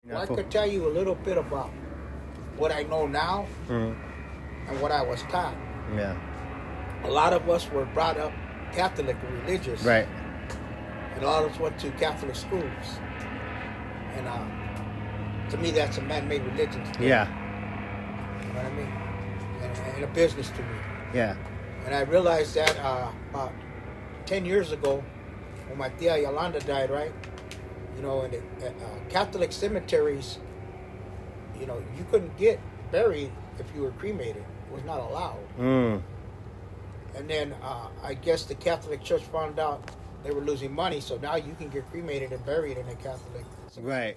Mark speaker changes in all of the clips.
Speaker 1: Well, I could tell you a little bit about what I know now and what I was taught.
Speaker 2: Yeah.
Speaker 1: A lot of us were brought up Catholic and religious.
Speaker 2: Right.
Speaker 1: And a lot of us went to Catholic schools. And to me, that's a man-made religion.
Speaker 2: Yeah.
Speaker 1: You know what I mean? And a business to me.
Speaker 2: Yeah.
Speaker 1: And I realized that about 10 years ago, when my tia Yolanda died, right? You know, in the Catholic cemeteries, you know, you couldn't get buried if you were cremated. It was not allowed.
Speaker 2: Mm.
Speaker 1: And then I guess the Catholic Church found out they were losing money, so now you can get cremated and buried in a Catholic cemetery.
Speaker 2: Right.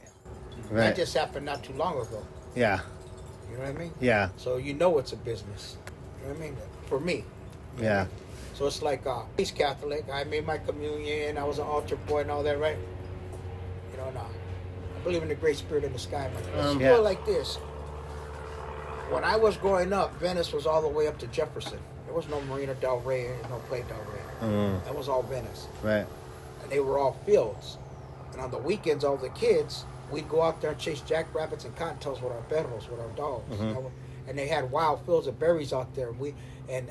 Speaker 1: That just happened not too long ago.
Speaker 2: Yeah.
Speaker 1: You know what I mean?
Speaker 2: Yeah.
Speaker 1: So you know it's a business. You know what I mean? For me.
Speaker 2: Yeah.
Speaker 1: So it's like, he's Catholic. I made my communion. I was an altar boy and all that, right? You know, now I believe in the Great Spirit in the sky. Let's do it like this. When I was growing up, Venice was all the way up to Jefferson. There was no Marina Del Rey, no Playa Del Rey. That was all Venice.
Speaker 2: Right.
Speaker 1: And they were all fields. And on the weekends, all the kids, we'd go out there and chase jackrabbits and cottontails with our perros, with our dogs. And they had wild fields of berries out there. And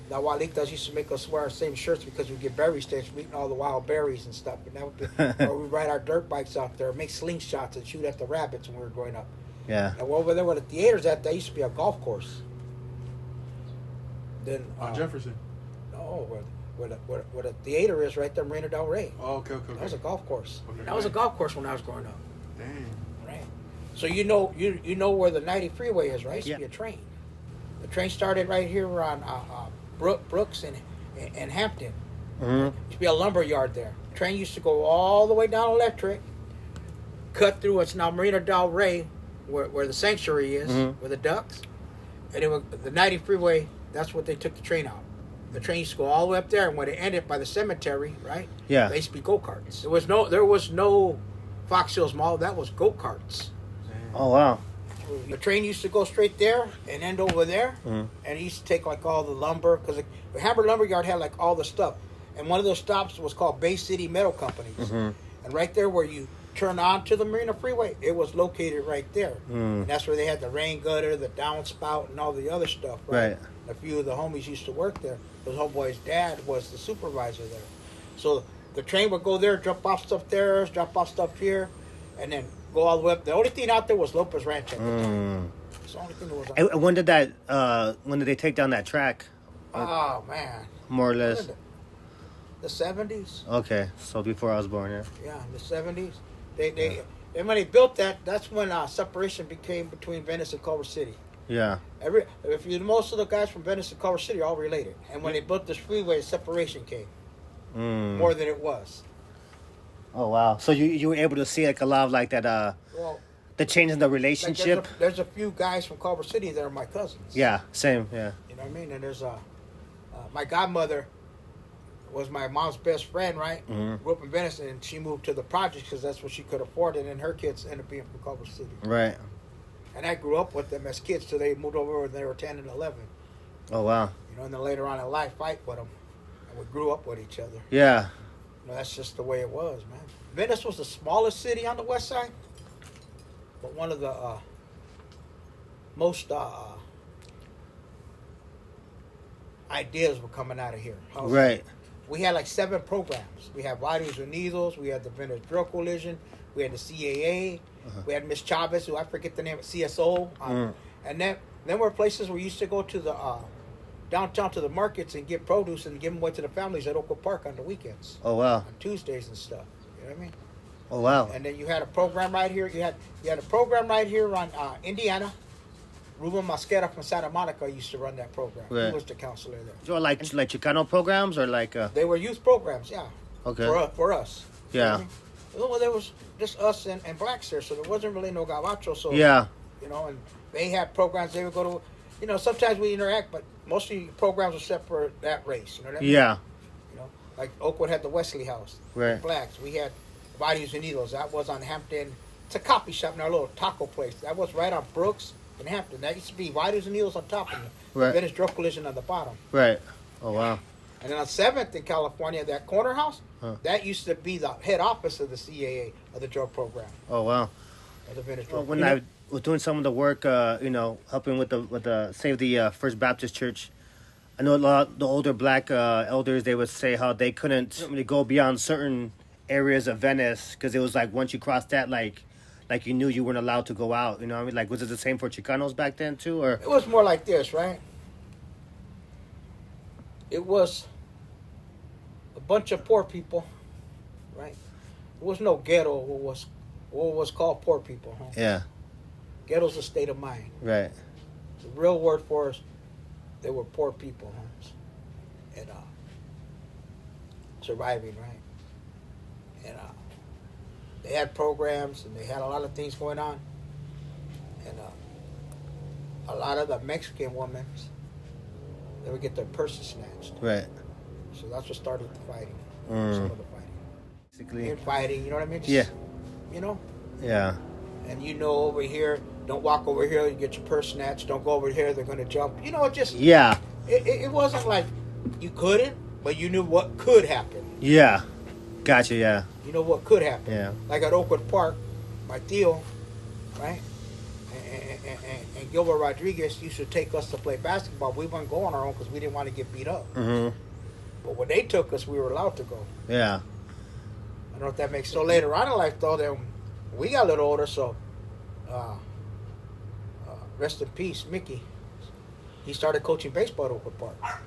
Speaker 1: the abuelitas used to make us wear our same shirts because we'd get berry stains from eating all the wild berries and stuff. And that would be, or we'd ride our dirt bikes out there, make slingshots and shoot at the rabbits when we were growing up.
Speaker 2: Yeah.
Speaker 1: And over there where the theater's at, there used to be a golf course. Then
Speaker 3: on Jefferson.
Speaker 1: No, where the theater is right there, Marina Del Rey.
Speaker 3: Oh, okay.
Speaker 1: That was a golf course.
Speaker 3: Okay.
Speaker 1: That was a golf course when I was growing up.
Speaker 3: Dang.
Speaker 1: Right. So you know where the 90 freeway is, right? It used to be a train. The train started right here on Brooks and Hampton. Used to be a lumber yard there. The train used to go all the way down Electric, cut through what's now Marina Del Rey, where the sanctuary is, where the ducks. And it was, the 90 freeway, that's what they took the train out. The train used to go all the way up there, and when it ended by the cemetery, right?
Speaker 2: Yeah.
Speaker 1: They used to be go-karts. There was no Fox Hills Mall. That was go-karts.
Speaker 2: Oh, wow.
Speaker 1: The train used to go straight there and end over there, and it used to take like all the lumber, because the Hamburg Lumber Yard had like all the stuff. And one of those stops was called Bay City Metal Companies. And right there where you turn on to the Marina Freeway, it was located right there. And that's where they had the rain gutter, the downspout, and all the other stuff. Right. A few of the homies used to work there. His homeboy's dad was the supervisor there. So the train would go there, drop off stuff there, drop off stuff here, and then go all the way up. The only thing out there was Lopez Ranch at the time. It's the only thing that was out there.
Speaker 2: And when did they take down that track?
Speaker 1: Oh, man.
Speaker 2: More or less.
Speaker 1: The 70s.
Speaker 2: Okay, so before I was born, yeah.
Speaker 1: Yeah, the 70s. And when they built that, that's when separation became between Venice and Culver City.
Speaker 2: Yeah.
Speaker 1: Most of the guys from Venice and Culver City are all related. And when they built this freeway, separation came. More than it was.
Speaker 2: Oh, wow. So you were able to see like a lot of like that, the change in the relationship?
Speaker 1: Like there's a few guys from Culver City that are my cousins.
Speaker 2: Yeah, same, yeah.
Speaker 1: You know what I mean? And there's my godmother was my mom's best friend, right? Grew up in Venice, and she moved to the projects because that's what she could afford, and then her kids ended up being from Culver City.
Speaker 2: Right.
Speaker 1: And I grew up with them as kids till they moved over when they were 10 and 11.
Speaker 2: Oh, wow.
Speaker 1: You know, and then later on in life, fight with them. And we grew up with each other.
Speaker 2: Yeah.
Speaker 1: You know, that's just the way it was, man. Venice was the smallest city on the west side, but one of the most ideas were coming out of here.
Speaker 2: Right.
Speaker 1: We had like 7 programs. We had Riders Unidos, we had the Venice Drug Coalition, we had the CAA, we had Miss Chavez, who I forget the name, CSO. And then were places where we used to go to the downtown to the markets and get produce and give them away to the families at Oakwood Park on the weekends.
Speaker 2: Oh, wow.
Speaker 1: On Tuesdays and stuff. You know what I mean?
Speaker 2: Oh, wow.
Speaker 1: And then you had a program right here. You had a program right here on Indiana. Ruben Mosquera from Santa Monica used to run that program.
Speaker 2: Right.
Speaker 1: He was the counselor there.
Speaker 2: So like Chicano programs or like...
Speaker 1: They were youth programs, yeah.
Speaker 2: Okay.
Speaker 1: For us.
Speaker 2: Yeah.
Speaker 1: You know what I mean? Well, there was just us and blacks there, so there wasn't really no gabacho. So,
Speaker 2: yeah.
Speaker 1: You know, and they had programs. They would go to, you know, sometimes we interact, but mostly programs were set for that race. You know what I mean?
Speaker 2: Yeah.
Speaker 1: You know, like Oakwood had the Wesley House.
Speaker 2: Right.
Speaker 1: Blacks. We had Riders Unidos. That was on Hampton. It's a coffee shop in our little taco place. That was right on Brooks in Hampton. That used to be Riders and Needles on top of it.
Speaker 2: Right.
Speaker 1: Venice Drug Coalition on the bottom.
Speaker 2: Right. Oh, wow.
Speaker 1: And then on 7th in California, that corner house, that used to be the head office of the CAA, of the drug program.
Speaker 2: Oh, wow.
Speaker 1: of the Venice
Speaker 2: Well,
Speaker 1: Road.
Speaker 2: when I was doing some of the work, helping with the save the First Baptist Church, I know a lot of the older black elders, they would say how they couldn't really go beyond certain areas of Venice because it was like once you crossed that, like you knew you weren't allowed to go out. You know what I mean? Like, was it the same for Chicanos back then too, or?
Speaker 1: It was more like this, right? It was a bunch of poor people, right? There was no ghetto. What was called poor people, huh?
Speaker 2: Yeah.
Speaker 1: Ghetto's a state of mind.
Speaker 2: Right.
Speaker 1: The real word for us, they were poor people, homes, and surviving, right? And they had programs, and they had a lot of things going on, and a lot of the Mexican women, they would get their purses snatched.
Speaker 2: Right.
Speaker 1: So that's what started the fighting.
Speaker 2: Mm.
Speaker 1: Some of the fighting.
Speaker 2: Basically.
Speaker 1: Fighting, you know what I mean? Just,
Speaker 2: Yeah.
Speaker 1: You know?
Speaker 2: Yeah.
Speaker 1: And over here, don't walk over here, you get your purse snatched. Don't go over here, they're going to jump. It just...
Speaker 2: Yeah.
Speaker 1: It wasn't like you couldn't, but you knew what could happen.
Speaker 2: Yeah. Gotcha, yeah.
Speaker 1: You know what could happen.
Speaker 2: Yeah.
Speaker 1: Like at Oakwood Park, my tío, right? And Gilbert Rodriguez used to take us to play basketball. We wouldn't go on our own because we didn't want to get beat up.
Speaker 2: Mm-hmm.
Speaker 1: But when they took us, we were allowed to go.
Speaker 2: Yeah.
Speaker 1: I don't know if that makes sense. So later on in life, though, then we got a little older, so rest in peace, Mickey. He started coaching baseball at Oakwood Park.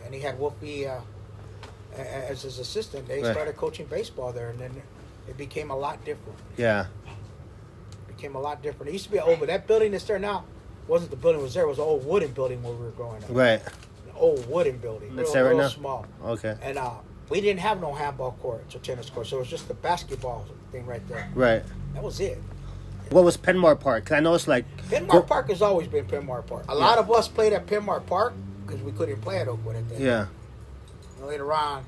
Speaker 1: And he had Wolfie as his assistant. They started coaching baseball there, and then it became a lot different.
Speaker 2: Yeah.
Speaker 1: Became a lot different. It used to be but that building that's there now wasn't the building that was there. It was an old wooden building where we were growing up.
Speaker 2: Right.
Speaker 1: An old wooden building.
Speaker 2: That's there right now?
Speaker 1: Small.
Speaker 2: Okay.
Speaker 1: And we didn't have no handball courts or tennis courts, so it was just the basketball thing right there.
Speaker 2: Right.
Speaker 1: That was it.
Speaker 2: What was Penmar Park? 'Cause I know it's like...
Speaker 1: Penmar Park has always been Penmar Park. A lot of us played at Penmar Park because we couldn't play at Oakwood at that time.
Speaker 2: Yeah.
Speaker 1: Later on,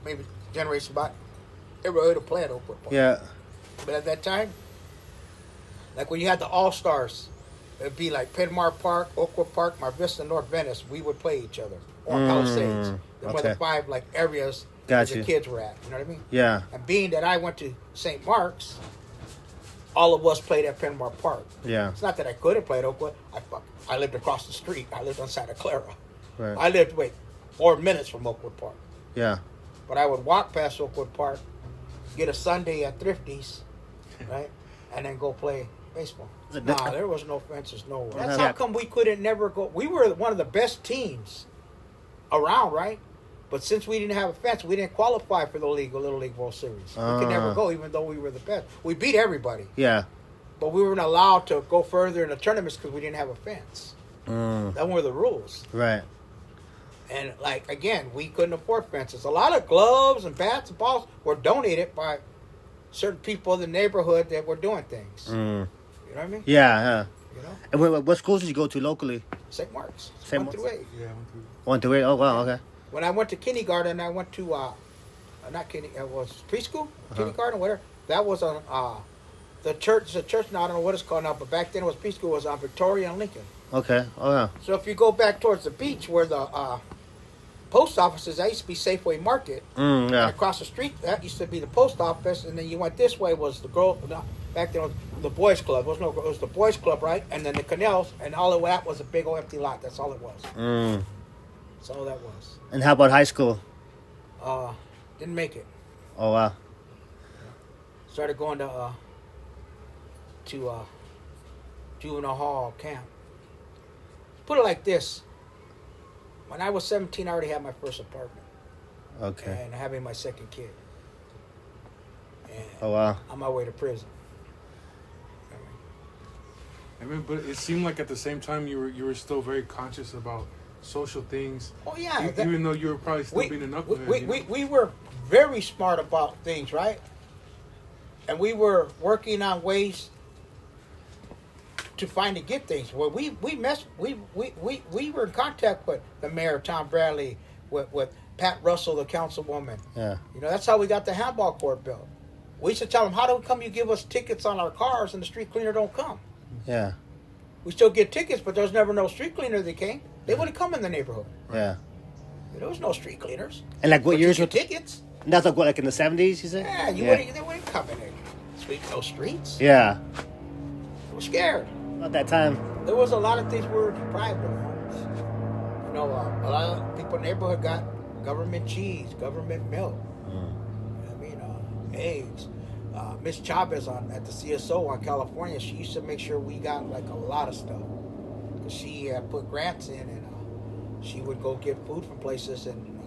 Speaker 1: maybe generation about everybody to play at Oakwood Park.
Speaker 2: Yeah.
Speaker 1: But at that time, like when you had the All-Stars, it'd be like Penmar Park, Oakwood Park, Mar Vista, North Venice. We would play each other. Or Palisades. There were the 5 areas where the kids were at. You know what I mean?
Speaker 2: Yeah.
Speaker 1: And being that I went to St. Mark's, all of us played at Penmar Park.
Speaker 2: Yeah.
Speaker 1: It's not that I couldn't play at Oakwood. I lived across the street. I lived on Santa Clara.
Speaker 2: Right.
Speaker 1: I lived, 4 minutes from Oakwood Park.
Speaker 2: Yeah.
Speaker 1: But I would walk past Oakwood Park, get a Sunday at Thrifty's, right? And then go play baseball. Nah, there was no fences nowhere. That's how come we couldn't never go. We were one of the best teams around, right? But since we didn't have a fence, we didn't qualify for the Little League World Series. We could never go, even though we were the best. We beat everybody.
Speaker 2: Yeah.
Speaker 1: But we weren't allowed to go further in the tournaments because we didn't have a fence. That were the rules.
Speaker 2: Right.
Speaker 1: And, again, we couldn't afford fences. A lot of gloves and bats and balls were donated by certain people in the neighborhood that were doing things. You know what I mean?
Speaker 2: Yeah.
Speaker 1: You know?
Speaker 2: And what schools did you go to locally?
Speaker 1: St. Mark's.
Speaker 2: St.
Speaker 1: 1 through 8.
Speaker 3: Yeah,
Speaker 2: 1 through 8? Oh, wow, okay.
Speaker 1: When I went to kindergarten, I went to, it was preschool, kindergarten, whatever. That was on, the church now, I don't know what it's called now, but back then it was preschool, was on Victoria and Lincoln.
Speaker 2: Okay, oh yeah.
Speaker 1: So if you go back towards the beach where the post office is, that used to be Safeway Market.
Speaker 2: Yeah.
Speaker 1: And across the street, that used to be the post office, and then you went this way was the girl, back then it was the boys club. It was the boys club, right? And then the canals, and all of that was a big old empty lot. That's all it was. That's all that was.
Speaker 2: And how about high school?
Speaker 1: Didn't make it.
Speaker 2: Oh, wow.
Speaker 1: Started going to juvenile hall camp. Put it like this. When I was 17, I already had my first apartment.
Speaker 2: Okay.
Speaker 1: And having my second kid. And
Speaker 2: Oh, wow.
Speaker 1: on my way to prison.
Speaker 3: I mean, but it seemed like at the same time you were still very conscious about social things.
Speaker 1: Oh, yeah.
Speaker 3: Even though you were probably still being a knucklehead.
Speaker 1: We were very smart about things, right? And we were working on ways to find to get things. Well, we were in contact with the mayor, Tom Bradley, with Pat Russell, the councilwoman.
Speaker 2: Yeah.
Speaker 1: That's how we got the handball court built. We used to tell them, how do come you give us tickets on our cars and the street cleaner don't come?
Speaker 2: Yeah.
Speaker 1: We still get tickets, but there's never no street cleaner that came. They wouldn't come in the neighborhood.
Speaker 2: Yeah.
Speaker 1: There was no street cleaners.
Speaker 2: And what
Speaker 1: But
Speaker 2: years
Speaker 1: you
Speaker 2: were
Speaker 1: get tickets?
Speaker 2: That's in the 70s, you said?
Speaker 1: Yeah, they wouldn't come in there. sweeping those streets.
Speaker 2: Yeah.
Speaker 1: We're scared.
Speaker 2: At that time.
Speaker 1: There was a lot of things we were deprived of. You know, a lot of people in the neighborhood got government cheese, government milk. I mean, eggs. Miss Chavez at the CSO on California, she used to make sure we got like a lot of stuff. Because she put grants in, and she would go get food from places, and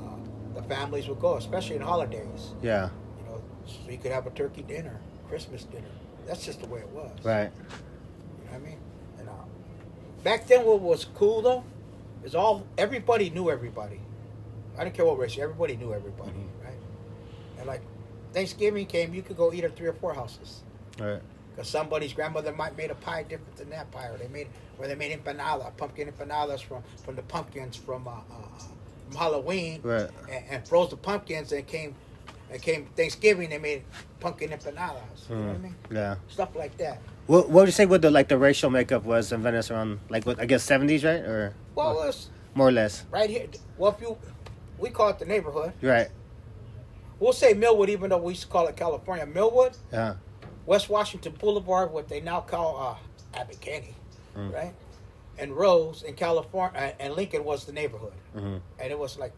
Speaker 1: the families would go, especially in holidays.
Speaker 2: Yeah.
Speaker 1: You know, so you could have a turkey dinner, Christmas dinner. That's just the way it was.
Speaker 2: Right.
Speaker 1: You know what I mean? And back then, what was cool though, is everybody knew everybody. I didn't care what race, everybody knew everybody, right? And like Thanksgiving came, you could go eat at 3 or 4 houses.
Speaker 2: Right.
Speaker 1: Because somebody's grandmother might made a pie different than that pie, or they made empanada, pumpkin empanadas from the pumpkins from Halloween,
Speaker 2: right?
Speaker 1: And froze the pumpkins, and came Thanksgiving, they made pumpkin empanadas. You know what I mean?
Speaker 2: Yeah.
Speaker 1: Stuff like that.
Speaker 2: What would you say what the racial makeup was in Venice around I guess 70s, right? Or
Speaker 1: Well, it's
Speaker 2: more or less.
Speaker 1: right here. Well, we call it the neighborhood.
Speaker 2: Right.
Speaker 1: We'll say Millwood, even though we used to call it California. Millwood,
Speaker 2: Yeah.
Speaker 1: West Washington Boulevard, what they now call Abbott Kinney, right? And Rose in California, and Lincoln was the neighborhood. And it was like,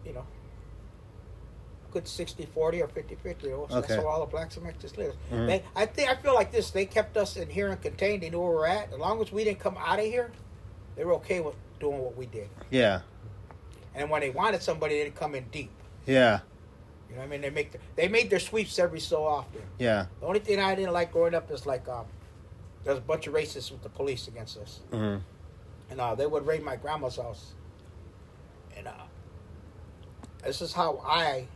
Speaker 1: you know, good 60-40 or 50-50. That's where all the blacks and Mexicans live. I feel like this. They kept us in here and contained. They knew where we're at. As long as we didn't come out of here, they were okay with doing what we did.
Speaker 2: Yeah.
Speaker 1: And when they wanted somebody, they'd come in deep.
Speaker 2: Yeah.
Speaker 1: You know what I mean? They made their sweeps every so often.
Speaker 2: Yeah.
Speaker 1: The only thing I didn't like growing up is like there's a bunch of racists with the police against us. And they would raid my grandma's house. And this is how I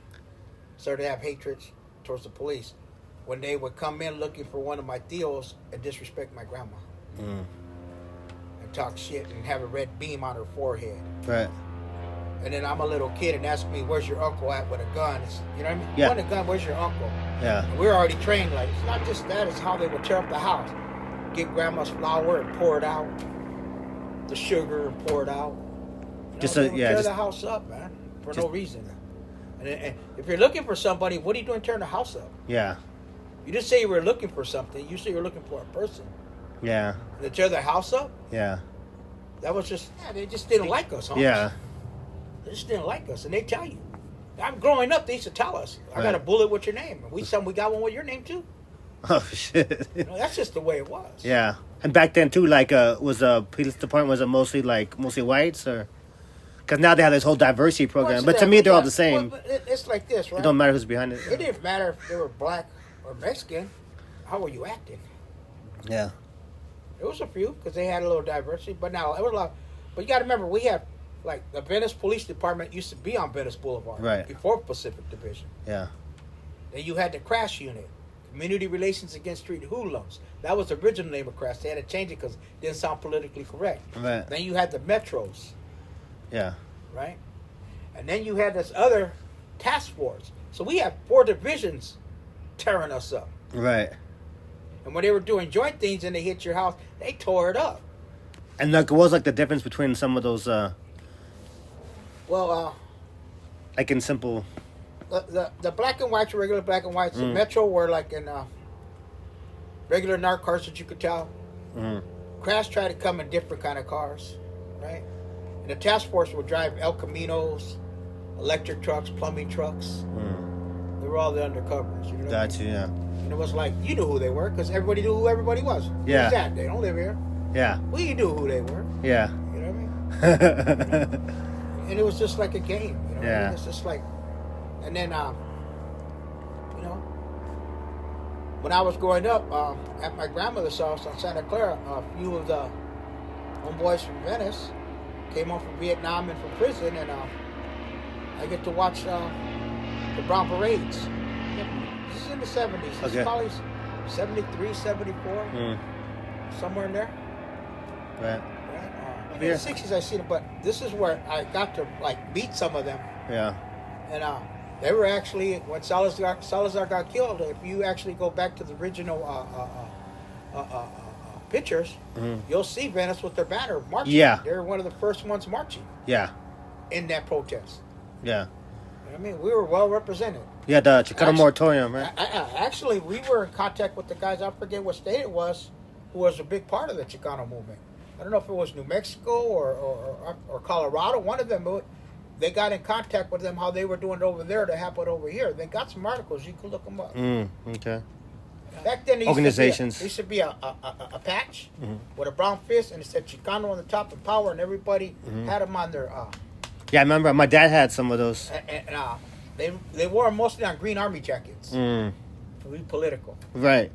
Speaker 1: started to have hatred towards the police. When they would come in looking for one of my tios and disrespect my grandma. And talk shit and have a red beam on her forehead.
Speaker 2: Right.
Speaker 1: And then I'm a little kid and ask me, where's your uncle at with a gun? You know what I mean?
Speaker 2: Yeah.
Speaker 1: You want a gun, where's your uncle?
Speaker 2: Yeah.
Speaker 1: And we're already trained. Like, it's not just that, it's how they would tear up the house. Get grandma's flour and pour it out. The sugar and pour it out. You know, they would tear the house up, man, for no reason. And if you're looking for somebody, what are you doing tearing the house up?
Speaker 2: Yeah.
Speaker 1: You didn't say you were looking for something. You said you were looking for a person.
Speaker 2: Yeah.
Speaker 1: And they tear the house up?
Speaker 2: Yeah.
Speaker 1: That was just, they just didn't like us, huh?
Speaker 2: Yeah.
Speaker 1: They just didn't like us, and they tell you. I'm growing up, they used to tell us, I got a bullet with your name. And we got one with your name, too.
Speaker 2: Oh, shit.
Speaker 1: You know, that's just the way it was.
Speaker 2: Yeah. And back then, too, like, was the police department, was it mostly whites, or? Because now they have this whole diversity program. But to me, they're all the same.
Speaker 1: Well, it's like this, right?
Speaker 2: It don't matter who's behind it.
Speaker 1: It didn't matter if they were black or Mexican. How were you acting?
Speaker 2: Yeah.
Speaker 1: There was a few, because they had a little diversity. But now, it was a lot. But you got to remember, we had, like, the Venice Police Department used to be on Venice Boulevard.
Speaker 2: Right.
Speaker 1: Before Pacific Division.
Speaker 2: Yeah.
Speaker 1: Then you had the crash unit. Community Relations Against Street Hoodlums. That was the original name of crash. They had to change it because it didn't sound politically correct.
Speaker 2: Right.
Speaker 1: Then you had the Metros.
Speaker 2: Yeah.
Speaker 1: Right? And then you had this other task force. So we had 4 divisions tearing us up.
Speaker 2: Right.
Speaker 1: And when they were doing joint things and they hit your house, they tore it up.
Speaker 2: And like, what was like the difference between some of those? Like in simple.
Speaker 1: The black and whites were regular black and whites. The Metro were like in regular narc cars that you could tell. Crash tried to come in different kind of cars, right? And the task force would drive El Caminos, electric trucks, plumbing trucks. They were all the undercovers. You know what I mean?
Speaker 2: Yeah.
Speaker 1: And it was like, you knew who they were because everybody knew who everybody was.
Speaker 2: Yeah.
Speaker 1: Who's that? They don't live here.
Speaker 2: Yeah.
Speaker 1: We knew who they were.
Speaker 2: Yeah.
Speaker 1: You know what I mean? And it was just like a game. You know what I mean? It's just like, and then, you know, when I was growing up at my grandmother's house on Santa Clara, a few of the homeboys from Venice came home from Vietnam and from prison, and I get to watch the Brown Parades. This is in the 70s. This is probably 73, 74, somewhere in there.
Speaker 2: Right.
Speaker 1: In the 60s I seen it, but this is where I got to like meet some of them.
Speaker 2: Yeah.
Speaker 1: And they were actually, when Salazar got killed, if you actually go back to the original pictures, you'll see Venice with their banner marching.
Speaker 2: Yeah.
Speaker 1: They're one of the first ones marching.
Speaker 2: Yeah.
Speaker 1: In that protest.
Speaker 2: Yeah.
Speaker 1: You know what I mean? We were well represented.
Speaker 2: Yeah, the Chicano moratorium, right?
Speaker 1: Actually, we were in contact with the guys. I forget what state it was, who was a big part of the Chicano movement. I don't know if it was New Mexico or Colorado. One of them, they got in contact with them how they were doing it over there to happen over here. They got some articles. You can look them up.
Speaker 2: Okay.
Speaker 1: Back then, there
Speaker 2: Organizations.
Speaker 1: used to be a patch with a brown fist, and it said Chicano on the top and power, and everybody had them on their.
Speaker 2: Yeah, I remember my dad had some of those.
Speaker 1: They wore them mostly on green army jackets. To be political.
Speaker 2: Right.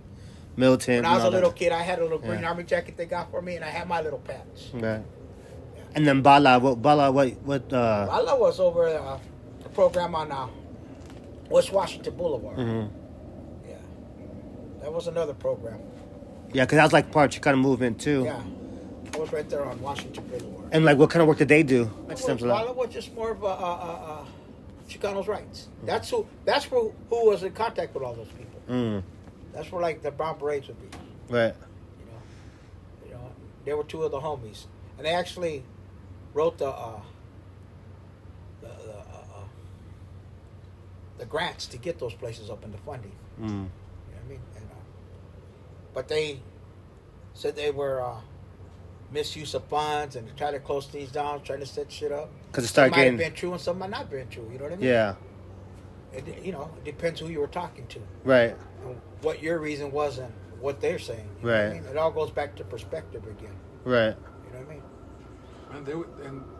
Speaker 2: Militant.
Speaker 1: When I was a little kid, I had a little green army jacket they got for me, and I had my little patch.
Speaker 2: Right. And then Bala, what?
Speaker 1: Bala was over the program on West Washington Boulevard. Yeah, that was another program.
Speaker 2: Yeah, because that was like part of Chicano movement too.
Speaker 1: Yeah, I was right there on Washington Boulevard.
Speaker 2: And like, what kind of work did they do?
Speaker 1: Bala was just more of Chicanos' rights. That's who was in contact with all those people. That's where like the brown berets would be.
Speaker 2: Right.
Speaker 1: You know, they were two of the homies, and they actually wrote the grants to get those places up in the funding. You know what I mean? And, but they said they were misuse of funds and try to close things down, trying to set shit up.
Speaker 2: Because it started
Speaker 1: getting... might have been true and some might not been true. You know what I mean?
Speaker 2: Yeah.
Speaker 1: It depends who you were talking to.
Speaker 2: Right.
Speaker 1: And what your reason was and what they're saying. You know what I mean? It all goes back to perspective again.
Speaker 2: Right.
Speaker 1: You know what I mean?
Speaker 3: And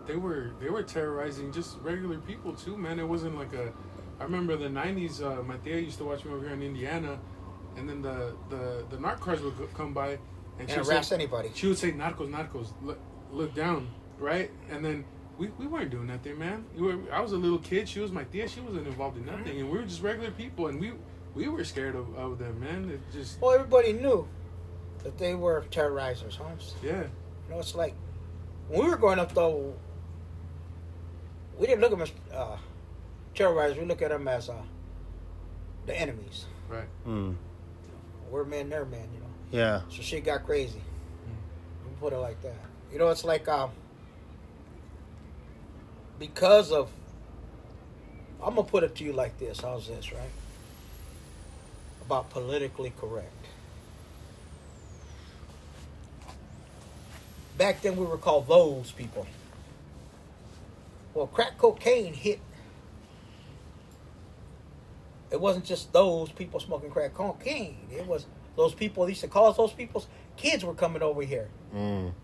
Speaker 3: they were terrorizing just regular people too, man. It wasn't like a. I remember the '90s. My tia used to watch me over here in Indiana, and then the narc cars would come by and she would
Speaker 1: harass anybody.
Speaker 3: She would say, "Narcos, look down, right?" And then we weren't doing nothing, man. I was a little kid. She was my tia. She wasn't involved in nothing, and we were just regular people, and we were scared of them, man. It just.
Speaker 1: Well, everybody knew that they were terrorizers, Holmes.
Speaker 3: Yeah.
Speaker 1: You know, it's like when we were growing up, though, we didn't look at them as terrorizers. We look at them as the enemies.
Speaker 3: Right.
Speaker 1: We're men, they're men, you know.
Speaker 2: Yeah.
Speaker 1: So shit got crazy. We put it like that. You know, it's like because of. I'm gonna put it to you like this. How's this, right? About politically correct. Back then we were called those people. Well, crack cocaine hit. It wasn't just those people smoking crack cocaine. It was those people, they used to call us those people's kids were coming over here. And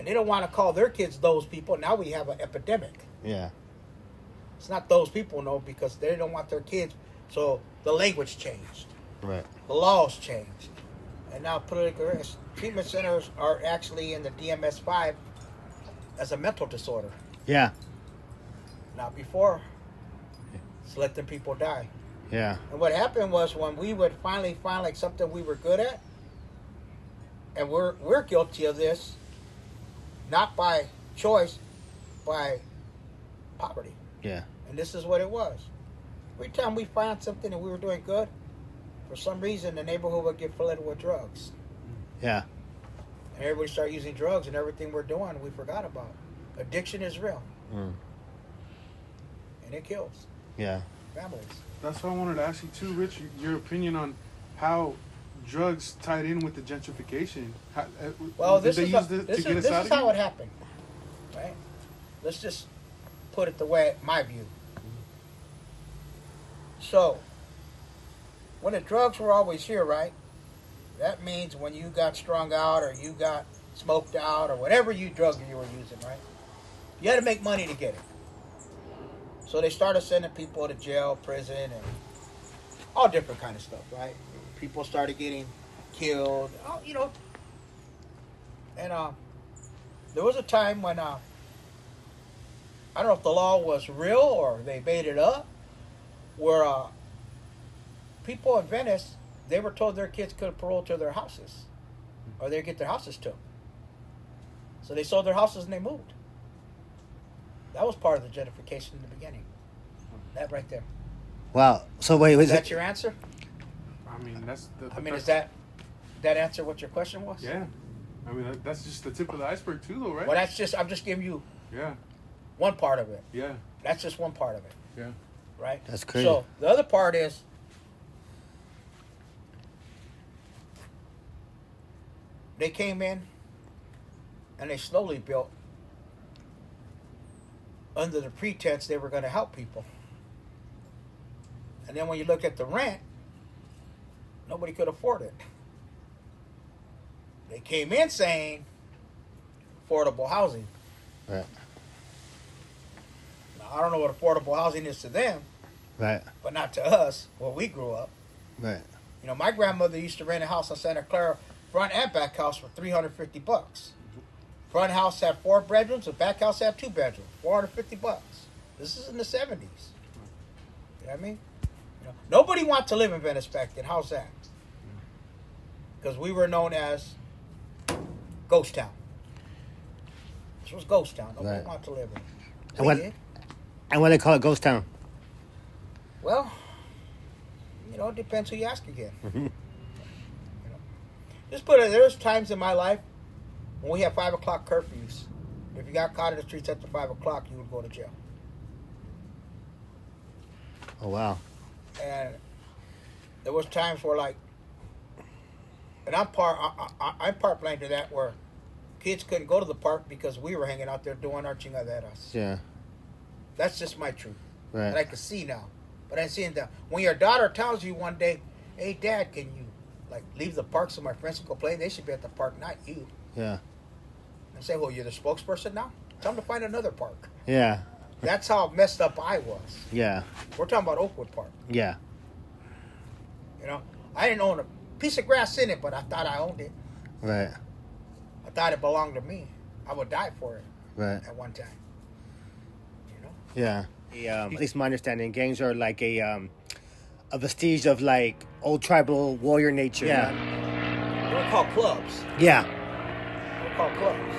Speaker 1: they don't want to call their kids those people. Now we have an epidemic.
Speaker 2: Yeah.
Speaker 1: It's not those people, no, because they don't want their kids. So the language changed.
Speaker 2: Right.
Speaker 1: The laws changed. And now political treatment centers are actually in the DMS-5 as a mental disorder.
Speaker 2: Yeah.
Speaker 1: Not before. Just let them people die.
Speaker 2: Yeah.
Speaker 1: And what happened was when we would finally find like something we were good at, and we're guilty of this, not by choice, by poverty.
Speaker 2: Yeah.
Speaker 1: And this is what it was. Every time we found something and we were doing good, for some reason the neighborhood would get flooded with drugs.
Speaker 2: Yeah.
Speaker 1: And everybody started using drugs, and everything we're doing we forgot about. Addiction is real. And it kills.
Speaker 2: Yeah.
Speaker 1: Families.
Speaker 3: That's why I wanted to ask you too, Rich, your opinion on how drugs tied in with the gentrification.
Speaker 1: Well,
Speaker 3: this is
Speaker 1: how it happened, right? Let's just put it the way my view. So, when the drugs were always here, right? That means when you got strung out or you got smoked out or whatever drug you were using, right? You had to make money to get it. So they started sending people to jail, prison, and all different kind of stuff, right? People started getting killed, you know. And there was a time when, I don't know if the law was real or they made it up, where people in Venice, they were told their kids couldn't parole to their houses, or they'd get their houses took. So they sold their houses and they moved. That was part of the gentrification in the beginning. That right there.
Speaker 2: Wow. So wait,
Speaker 1: is that your answer?
Speaker 3: I mean,
Speaker 1: does that answer what your question was?
Speaker 3: Yeah. I mean, that's just the tip of the iceberg too, though, right?
Speaker 1: Well, I'm just giving you one part of it.
Speaker 3: Yeah.
Speaker 1: That's just one part of it.
Speaker 3: Yeah.
Speaker 1: right?
Speaker 2: That's crazy.
Speaker 1: So the other part is they came in and they slowly built under the pretense they were going to help people. And then when you look at the rent, nobody could afford it. They came in saying affordable housing.
Speaker 2: Right.
Speaker 1: Now, I don't know what affordable housing is to them,
Speaker 2: Right.
Speaker 1: but not to us where we grew up.
Speaker 2: Right.
Speaker 1: You know, my grandmother used to rent a house on Santa Clara, front and back house, for $350. Front house had 4 bedrooms, the back house had 2 bedrooms, $450. This is in the 70s. You know what I mean? You know, nobody wanted to live in Venice back then. How's that? Because we were known as Ghost Town. This was Ghost Town. Nobody
Speaker 2: Right.
Speaker 1: wanted to live in it.
Speaker 2: And why they call it Ghost Town?
Speaker 1: Well, you know, it depends who you ask again.
Speaker 2: Mm-hmm.
Speaker 1: You know, just put it. There's times in my life when we had 5 o'clock curfews. If you got caught in the streets after 5 o'clock, you would go to jail.
Speaker 2: Oh wow.
Speaker 1: And there was times where, like, and I'm part blamed to that, where kids couldn't go to the park because we were hanging out there doing our chingaderas.
Speaker 2: Yeah.
Speaker 1: That's just my truth.
Speaker 2: Right.
Speaker 1: That I can see now. But I see it now. When your daughter tells you one day, "Hey, Dad, can you, like, leave the park so my friends can go play?" They should be at the park, not you.
Speaker 2: Yeah.
Speaker 1: And say, "Well, you're the spokesperson now? Tell them to find another park."
Speaker 2: Yeah.
Speaker 1: That's how messed up I was.
Speaker 2: Yeah.
Speaker 1: We're talking about Oakwood Park.
Speaker 2: Yeah.
Speaker 1: You know, I didn't own a piece of grass in it, but I thought I owned it.
Speaker 2: Right.
Speaker 1: I thought it belonged to me. I would die for it
Speaker 2: Right.
Speaker 1: at one time. You know?
Speaker 2: Yeah. At least my understanding, gangs are like a vestige of like old tribal warrior nature.
Speaker 1: Yeah. They were called clubs.
Speaker 2: Yeah.
Speaker 1: They were called clubs.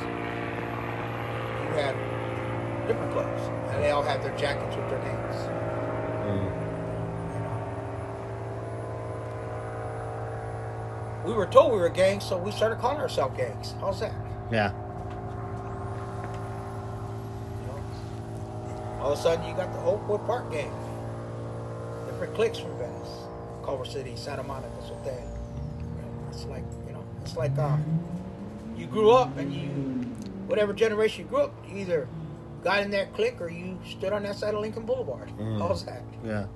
Speaker 1: You had different clubs, and they all had their jackets with their names. You know? We were told we were gangs, so we started calling ourselves gangs. How's that?
Speaker 2: Yeah.
Speaker 1: You know? All of a sudden, you got the Oakwood Park gang. Different cliques from Venice, Culver City, Santa Monica, Sotel. It's like, you know, it's like you grew up, and you, whatever generation you grew up, you either got in that clique or you stood on that side of Lincoln Boulevard. How's that?
Speaker 2: Yeah.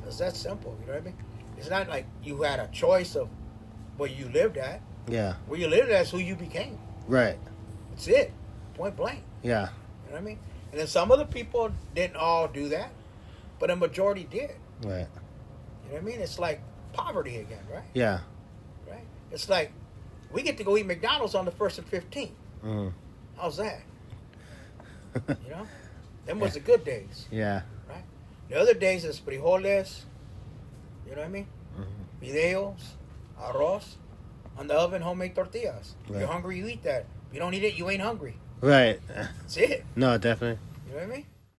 Speaker 1: It's that simple. You know what I mean? It's not like you had a choice of where you lived at.
Speaker 2: Yeah.
Speaker 1: Where you lived at is who you became.
Speaker 2: Right.
Speaker 1: That's it. Point blank.
Speaker 2: Yeah.
Speaker 1: You know what I mean? And then some of the people didn't all do that, but a majority did.
Speaker 2: Right.
Speaker 1: You know what I mean? It's like poverty again, right?
Speaker 2: Yeah.
Speaker 1: Right? It's like we get to go eat McDonald's on the 1st and 15th.
Speaker 2: Mm.
Speaker 1: How's that? You know? Them was the good days,
Speaker 2: Yeah.
Speaker 1: right? The other days is frijoles, you know what I mean? Videos, arroz, on the oven, homemade tortillas. If
Speaker 2: Right.
Speaker 1: you're hungry, you eat that. If you don't eat it, you ain't hungry.
Speaker 2: Right.
Speaker 1: That's it.
Speaker 2: No, definitely.
Speaker 1: You know what I mean?